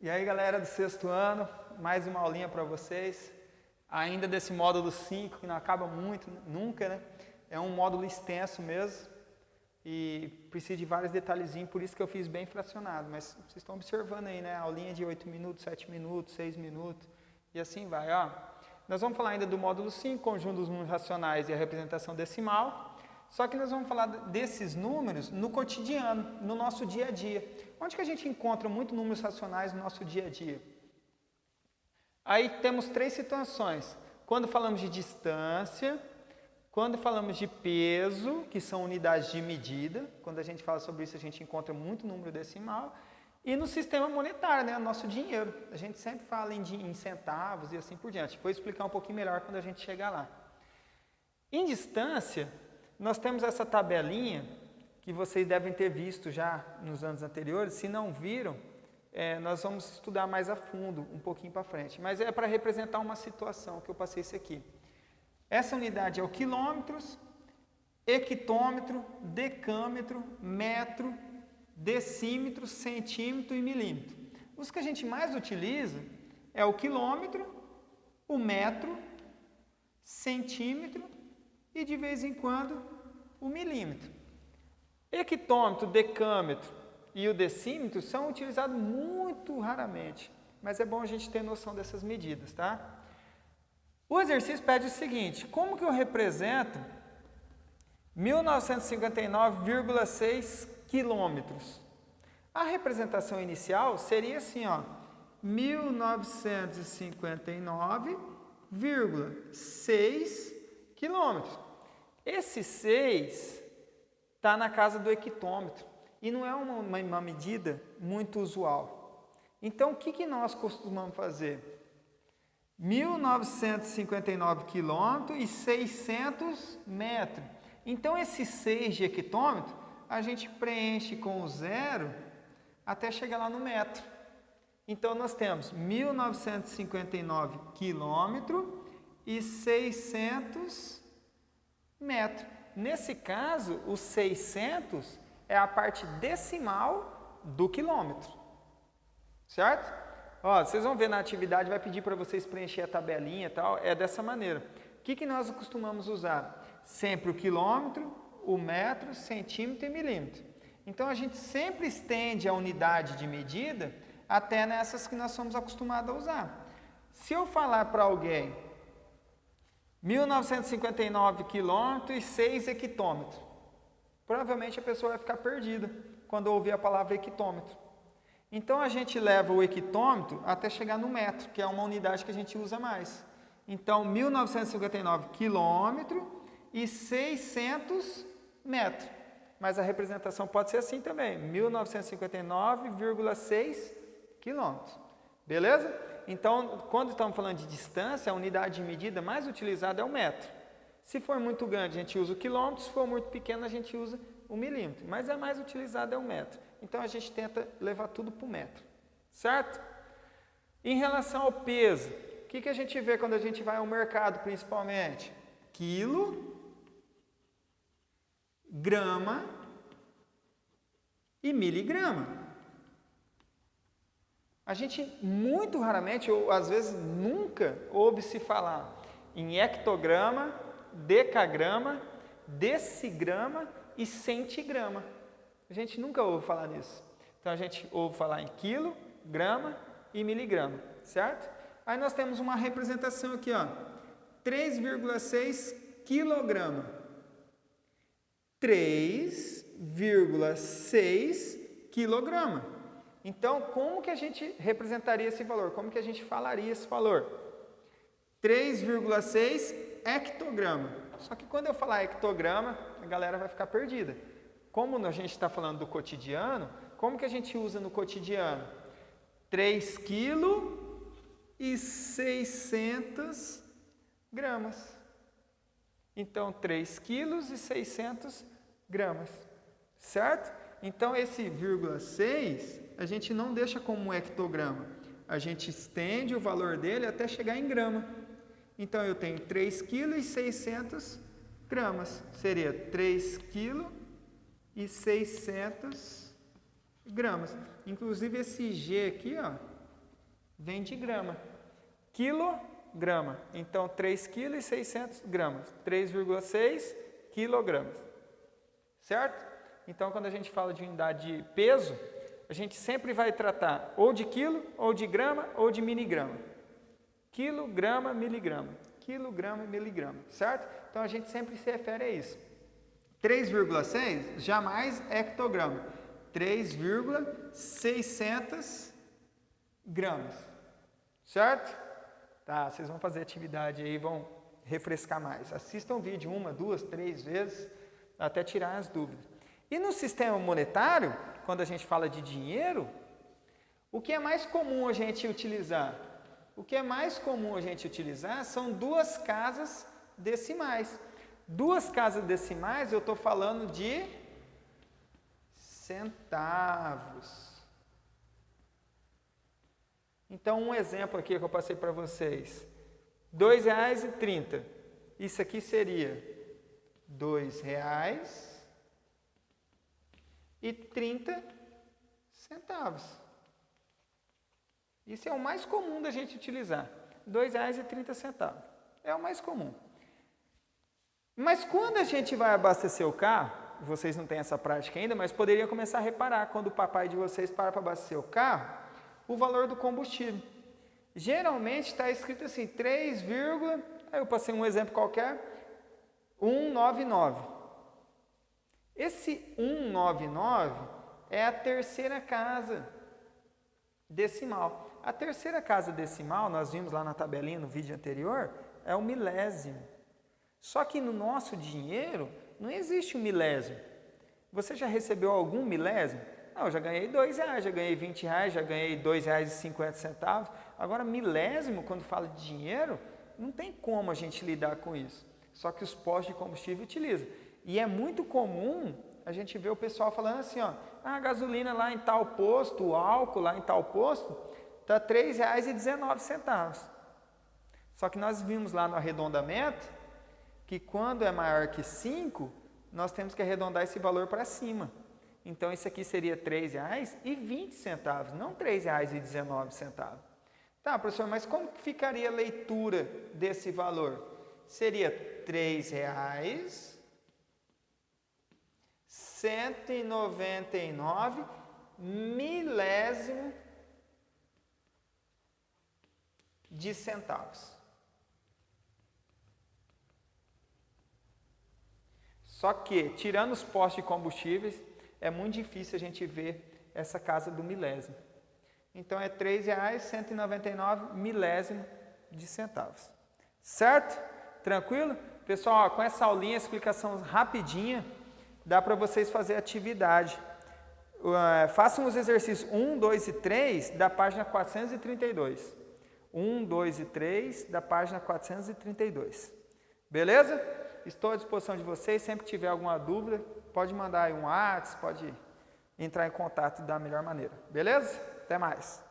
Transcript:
E aí, galera do sexto ano, mais uma aulinha para vocês. Ainda desse módulo 5, que não acaba muito, nunca, né? É um módulo extenso mesmo e precisa de vários detalhezinhos, por isso que eu fiz bem fracionado. Mas vocês estão observando aí, né? A aulinha de 8 minutos, 7 minutos, 6 minutos e assim vai, ó. Nós vamos falar ainda do módulo 5, conjunto dos números racionais e a representação decimal. Só que nós vamos falar desses números no cotidiano, no nosso dia a dia. Onde que a gente encontra muitos números racionais no nosso dia a dia? Aí temos três situações. Quando falamos de distância, quando falamos de peso, que são unidades de medida. Quando a gente fala sobre isso, a gente encontra muito número decimal. E no sistema monetário, né, o nosso dinheiro. A gente sempre fala em centavos e assim por diante. Vou explicar um pouquinho melhor quando a gente chegar lá. Em distância, nós temos essa tabelinha que vocês devem ter visto já nos anos anteriores. Se não viram, nós vamos estudar mais a fundo um pouquinho para frente. Mas é para representar uma situação que eu passei isso aqui. Essa unidade é o quilômetros, hectômetro, decâmetro, metro, decímetro, centímetro e milímetro. Os que a gente mais utiliza é o quilômetro, o metro, centímetro e de vez em quando o milímetro. Hectômetro, decâmetro e o decímetro são utilizados muito raramente, mas é bom a gente ter noção dessas medidas, tá? O exercício pede o seguinte: como que eu represento 1959,6 quilômetros? A representação inicial seria assim, ó, 1959,6 quilômetros. Esse 6 está na casa do hectômetro e não é uma medida muito usual. Então, o que nós costumamos fazer? 1959 quilômetros e 600 metros. Então, esse 6 de hectômetro, a gente preenche com o zero até chegar lá no metro. Então, nós temos 1959 quilômetros e 600 metros. Nesse caso, os 600 é a parte decimal do quilômetro. Certo? Ó, vocês vão ver na atividade, vai pedir para vocês preencher a tabelinha e tal, é dessa maneira. O que nós costumamos usar? Sempre o quilômetro, o metro, centímetro e milímetro. Então, a gente sempre estende a unidade de medida até nessas que nós somos acostumados a usar. Se eu falar para alguém 1959 quilômetros e 6 hectômetros, provavelmente a pessoa vai ficar perdida quando ouvir a palavra hectômetro. Então, a gente leva o hectômetro até chegar no metro, que é uma unidade que a gente usa mais. Então, 1959 quilômetros e 600 metros. Mas a representação pode ser assim também, 1959,6 quilômetros. Beleza? Então, quando estamos falando de distância, a unidade de medida mais utilizada é o metro. Se for muito grande, a gente usa o quilômetro, se for muito pequeno, a gente usa o milímetro. Mas a mais utilizada é o metro. Então, a gente tenta levar tudo para o metro. Certo? Em relação ao peso, o que a gente vê quando a gente vai ao mercado, principalmente? Quilo, grama e miligrama. A gente muito raramente, ou às vezes nunca, ouve-se falar em hectograma, decagrama, decigrama e centigrama. A gente nunca ouve falar nisso. Então, a gente ouve falar em quilo, grama e miligrama, certo? Aí nós temos uma representação aqui, ó, 3,6 quilograma. 3,6 quilograma. Então, como que a gente representaria esse valor? Como que a gente falaria esse valor? 3,6 hectograma. Só que quando eu falar hectograma, a galera vai ficar perdida. Como a gente está falando do cotidiano, como que a gente usa no cotidiano? 3 kg e 600 gramas. Então, 3 quilos e 600 gramas. Certo? Então, esse vírgula 6, a gente não deixa como um hectograma. A gente estende o valor dele até chegar em grama. Então, eu tenho 3 kg e 600 gramas. Seria 3 kg e 600 gramas. Inclusive, esse G aqui, ó, vem de grama. Quilograma. Então, 3,6 kg. 3,6 quilogramas. Certo? Então, quando a gente fala de unidade de peso, a gente sempre vai tratar ou de quilo, ou de grama, ou de miligrama. Quilograma, miligrama. Quilograma, miligrama. Certo? Então, a gente sempre se refere a isso. 3,6 jamais hectograma. 3,600 gramas. Certo? Tá, vocês vão fazer atividade aí, vão refrescar mais. Assistam o vídeo 1, 2, 3 vezes, até tirar as dúvidas. E no sistema monetário, quando a gente fala de dinheiro, o que é mais comum a gente utilizar? O que é mais comum a gente utilizar são duas casas decimais. Duas casas decimais, eu estou falando de centavos. Então, um exemplo aqui que eu passei para vocês. R$2,30. Isso aqui seria R$2,30. Isso é o mais comum da gente utilizar. R$2,30. É o mais comum. Mas quando a gente vai abastecer o carro, vocês não têm essa prática ainda, mas poderiam começar a reparar quando o papai de vocês para abastecer o carro, o valor do combustível. Geralmente está escrito assim, 3, aí eu passei um exemplo qualquer, 199. Esse 199 é a terceira casa decimal. A terceira casa decimal, nós vimos lá na tabelinha no vídeo anterior, é o milésimo. Só que no nosso dinheiro não existe um milésimo. Você já recebeu algum milésimo? Não, eu já ganhei R$2, já ganhei R$20, já ganhei R$2,50. Agora, milésimo, quando fala de dinheiro, não tem como a gente lidar com isso. Só que os postos de combustível utilizam. E é muito comum a gente ver o pessoal falando assim, ó, a gasolina lá em tal posto, o álcool lá em tal posto, está R$3,19. Só que nós vimos lá no arredondamento que quando é maior que 5, nós temos que arredondar esse valor para cima. Então, isso aqui seria R$3,20, não R$3,19. Tá, professor, mas como ficaria a leitura desse valor? Seria R$3,199 milésimo de centavos. Só que, tirando os postos de combustíveis, é muito difícil a gente ver essa casa do milésimo. Então, é R$3,199 milésimo de centavos. Certo? Tranquilo? Pessoal, ó, com essa aulinha, explicação rapidinha, dá para vocês fazer atividade. Façam os exercícios 1, 2 e 3 da página 432. 1, 2 e 3 da página 432. Beleza? Estou à disposição de vocês, sempre que tiver alguma dúvida, pode mandar aí um WhatsApp, pode entrar em contato da melhor maneira. Beleza? Até mais.